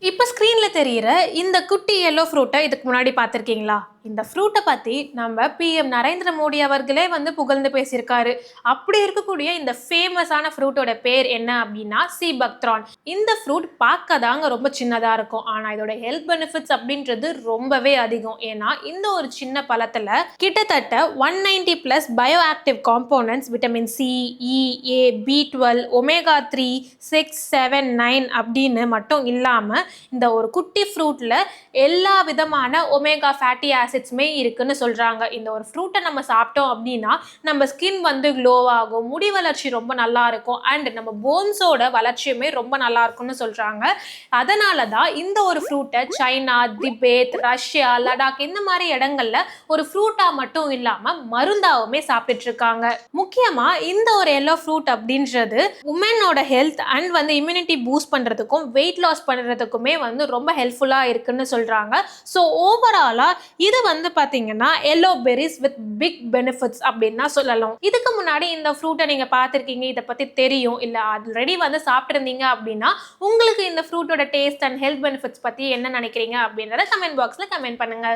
இப்ப ஸ்க்ரீன்ல தெரியிற இந்த குட்டி எல்லோ ஃப்ரூட்ட இதுக்கு முன்னாடி பார்த்திருக்கீங்களா? இந்த ஃப்ரூட்ட பத்தி நம்ம பிஎம் நரேந்திர மோடி அவர்களே வந்து புகழ்ந்து பேசியிருக்காரு. அப்படி இருக்கக்கூடிய இந்த ஃபேமஸான ஃப்ரூட்டோட பேர் என்ன அப்படின்னா சி பக்த்ரான். இந்த ஃப்ரூட் பார்க்க தாங்க ரொம்ப சின்னதா இருக்கும். ஆனா இதோட ஹெல்த் பெனிஃபிட்ஸ் அப்படின்றது ரொம்பவே அதிகம். ஏன்னா இந்த ஒரு சின்ன பழத்துல கிட்டத்தட்ட 190 plus bioactive components vitamin C, E, A, பி12, ஒமேகா 3, 6, 7, 9 அப்படின்னு மட்டும் இல்லாம இந்த ஒரு குட்டி ஃப்ரூட்ல எல்லா விதமான ஒமேகா ஃபேட்டி ஆசிட்ஸுமே இருக்குன்னு சொல்றாங்க. இந்த ஒரு ஃப்ரூட்டை நம்ம சாப்பிட்டோம் அப்படின்னா நம்ம ஸ்கின் வந்து க்ளோ ஆகும், முடி வளர்ச்சி ரொம்ப நல்லா இருக்கும், அண்ட் நம்ம போன்ஸோட வளர்ச்சியுமே ரொம்ப நல்லா இருக்கும்னு சொல்றாங்க. அதனால தான் இந்த ஒரு ஃப்ரூட்டை சைனா, திபேத், ரஷ்யா, லடாக் இந்த மாதிரி இடங்கள்ல ஒரு ஃப்ரூட்டா மட்டும் இல்லாம மருந்தாவுமே சாப்பிட்டுட்டு இருக்காங்க. முக்கியமா இந்த ஒரு எல்லோ ஃப்ரூட் அப்படின்றது உமனோட ஹெல்த் அண்ட் வந்து இம்யூனிட்டி பூஸ்ட் பண்றதுக்கும் வெயிட் லாஸ் பண்றதுக்குமே வந்து ரொம்ப ஹெல்ப்ஃபுல்லா இருக்குன்னு சொல்றாங்க. ஸோ ஓவராலா இது வந்து பாத்தீங்கன்னா yellow berries with big benefits அப்படின்னு தான் சொல்லலாம். இதுக்கு முன்னாடி இந்த ஃப்ரூட்டை நீங்க பார்த்திருக்கீங்க, இதை பத்தி தெரியும், இல்ல ஆல்ரெடி வந்து சாப்பிட்டிருந்தீங்க அப்படின்னா உங்களுக்கு இந்த ஃப்ரூட்டோட டேஸ்ட் அண்ட் ஹெல்த் பெனிஃபிட்ஸ் பத்தி என்ன நினைக்கிறீங்க அப்படின்றத கமெண்ட் பாக்ஸ்ல கமெண்ட் பண்ணுங்க.